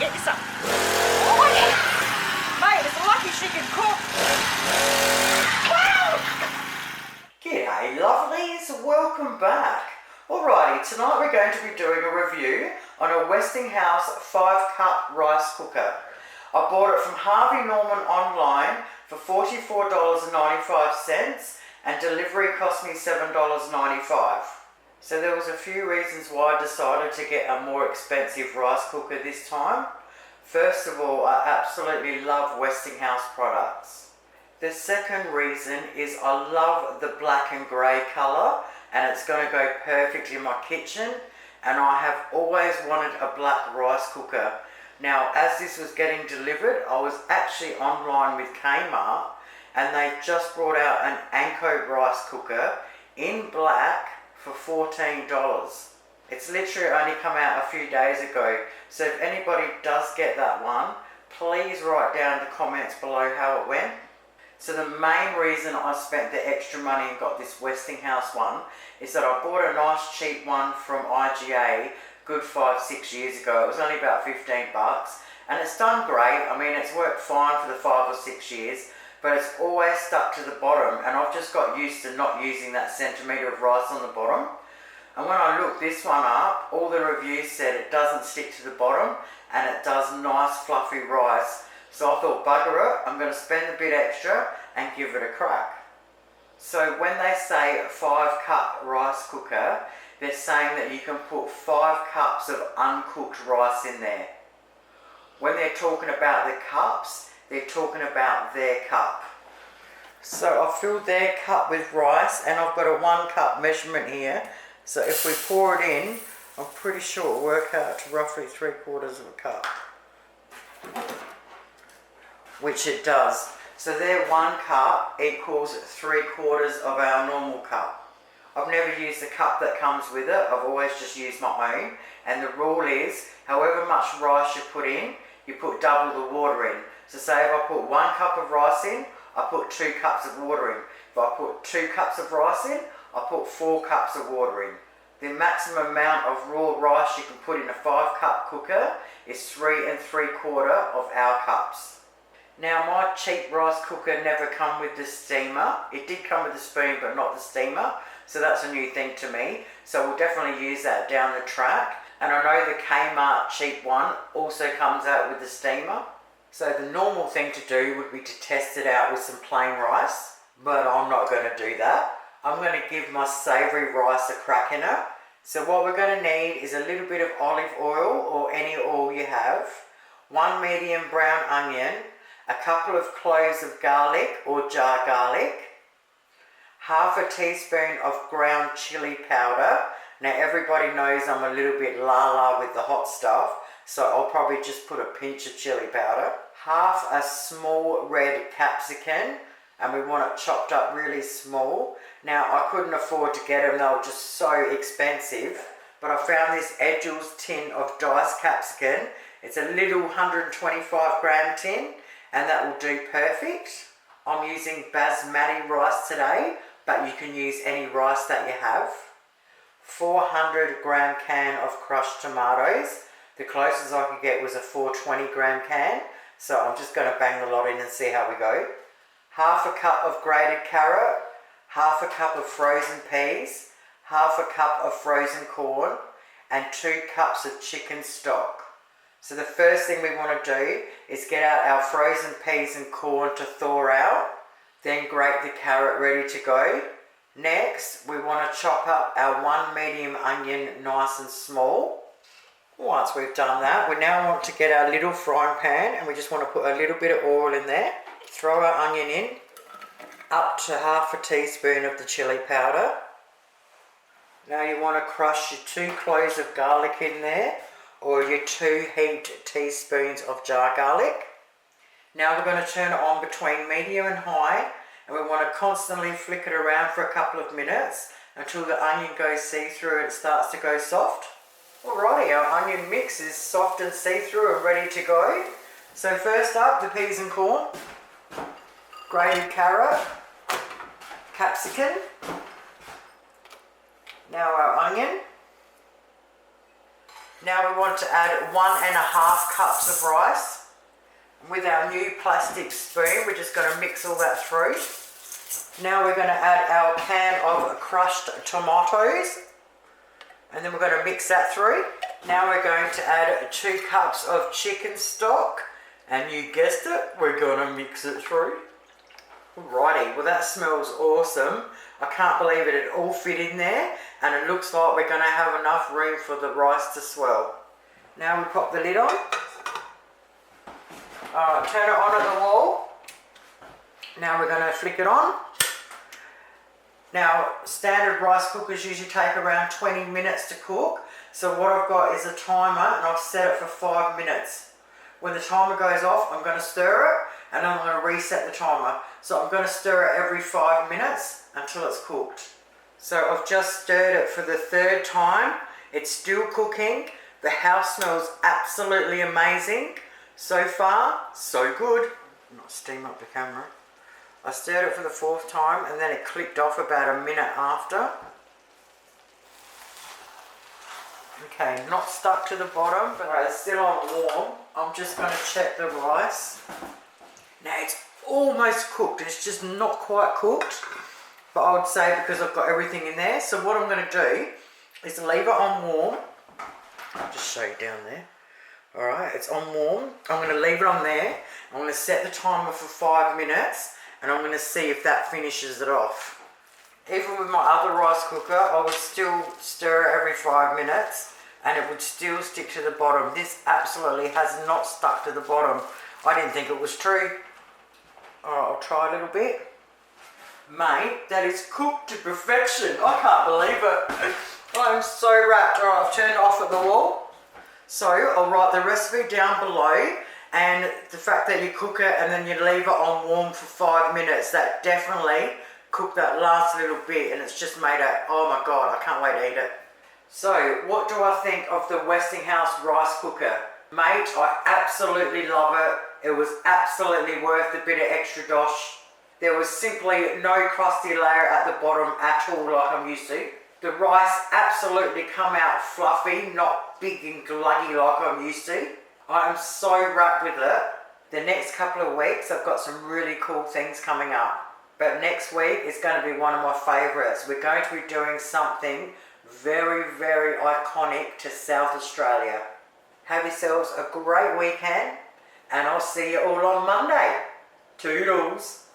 get you some. Oh yeah. Mate, it's lucky she can cook. Wow! G'day lovelies, welcome back. Alrighty, tonight we're going to be doing a review on a Westinghouse 5-cup rice cooker. I bought it from Harvey Norman online for $44.95 and delivery cost me $7.95. So there was a few reasons why I decided to get a more expensive rice cooker this time. First of all, I absolutely love Westinghouse products. The second reason is I love the black and grey colour and it's going to go perfectly in my kitchen, and I have always wanted a black rice cooker. Now, as this was getting delivered, I was actually online with Kmart and they just brought out an Anko rice cooker in black for $14. It's literally only come out a few days ago, so if anybody does get that one, please write down in the comments below how it went. So the main reason I spent the extra money and got this Westinghouse one is that I bought a nice cheap one from IGA good 5-6 years ago. It was only about 15 bucks and it's done great. I mean, it's worked fine for the 5 or 6 years, but it's always stuck to the bottom and I've just got used to not using that centimetre of rice on the bottom. And when I looked this one up, all the reviews said it doesn't stick to the bottom and it does nice fluffy rice. So I thought, bugger it, I'm going to spend a bit extra and give it a crack. So when they say 5-cup rice cooker, they're saying that you can put 5 cups of uncooked rice in there. When they're talking about the cups, they're talking about their cup. So I've filled their cup with rice and I've got a 1 cup measurement here. So if we pour it in, I'm pretty sure it'll work out to roughly 3/4 of a cup. Which it does. So their 1 cup equals 3/4 of our normal cup. I've never used the cup that comes with it, I've always just used my own, and the rule is however much rice you put double the water in. So say if I put 1 cup of rice in, I put 2 cups of water in. If I put 2 cups of rice in, I put 4 cups of water in. The maximum amount of raw rice you can put in a 5-cup cooker is 3 3/4 of our cups. Now my cheap rice cooker never come with the steamer. It did come with the spoon but not the steamer, so that's a new thing to me. So we'll definitely use that down the track. And I know the Kmart cheap one also comes out with the steamer. So the normal thing to do would be to test it out with some plain rice, but I'm not going to do that. I'm going to give my savoury rice a crack in it. So what we're going to need is a little bit of olive oil or any oil you have, 1 medium brown onion, a couple of cloves of garlic or jar garlic, half a teaspoon of ground chilli powder. Now everybody knows I'm a little bit la-la with the hot stuff, so I'll probably just put a pinch of chilli powder, half a small red capsicum, and we want it chopped up really small. Now I couldn't afford to get them, they were just so expensive, but I found this Edgel's tin of diced capsicum. It's a little 125 gram tin, and that will do perfect. I'm using basmati rice today, but you can use any rice that you have. 400 gram can of crushed tomatoes. The closest I could get was a 420 gram can, so I'm just going to bang the lot in and see how we go. Half a cup of grated carrot, half a cup of frozen peas, half a cup of frozen corn, and 2 cups of chicken stock. So the first thing we want to do is get out our frozen peas and corn to thaw out, then grate the carrot ready to go. Next, we want to chop up our 1 medium onion nice and small. Once we've done that, we now want to get our little frying pan and we just want to put a little bit of oil in there. Throw our onion in, up to half a teaspoon of the chilli powder. Now you want to crush your 2 cloves of garlic in there, or your 2 heaped teaspoons of jar garlic. Now we're going to turn it on between medium and high, and we want to constantly flick it around for a couple of minutes until the onion goes see-through and it starts to go soft. Alrighty, our onion mix is soft and see-through and ready to go. So first up, the peas and corn, grated carrot, capsicum, now our onion. Now we want to add 1.5 cups of rice. With our new plastic spoon, we're just going to mix all that through. Now we're going to add our can of crushed tomatoes. And then we're going to mix that through. Now we're going to add 2 cups of chicken stock. And you guessed it, we're going to mix it through. Alrighty, well that smells awesome. I can't believe it all fit in there. And it looks like we're going to have enough room for the rice to swell. Now we pop the lid on. Alright, turn it on at the wall. Now we're going to flick it on. Now, standard rice cookers usually take around 20 minutes to cook. So what I've got is a timer and I've set it for 5 minutes. When the timer goes off, I'm going to stir it and I'm going to reset the timer. So I'm going to stir it every 5 minutes until it's cooked. So I've just stirred it for the 3rd time. It's still cooking. The house smells absolutely amazing. So far, so good. Not steam up the camera. I stirred it for the 4th time and then it clicked off about a minute after. Okay, not stuck to the bottom, but it's still on warm. I'm just going to check the rice. Now it's almost cooked, it's just not quite cooked. But I would say because I've got everything in there. So what I'm going to do is leave it on warm. I'll just show you down there. Alright, it's on warm. I'm going to leave it on there. I'm going to set the timer for 5 minutes. And I'm going to see if that finishes it off. Even with my other rice cooker, I would still stir it every 5 minutes and it would still stick to the bottom. This absolutely has not stuck to the bottom. I didn't think it was true. Alright, I'll try a little bit. Mate, that is cooked to perfection. I can't believe it. I'm so wrapped. Alright, I've turned it off at the wall. So I'll write the recipe down below. And the fact that you cook it and then you leave it on warm for 5 minutes, that definitely cooked that last little bit and it's just made it, oh my god, I can't wait to eat it. So, what do I think of the Westinghouse rice cooker? Mate, I absolutely love it. It was absolutely worth the bit of extra dosh. There was simply no crusty layer at the bottom at all like I'm used to. The rice absolutely come out fluffy, not big and gluggy like I'm used to. I am so wrapped with it. The next couple of weeks I've got some really cool things coming up. But next week is going to be one of my favourites. We're going to be doing something very, very iconic to South Australia. Have yourselves a great weekend and I'll see you all on Monday. Toodles.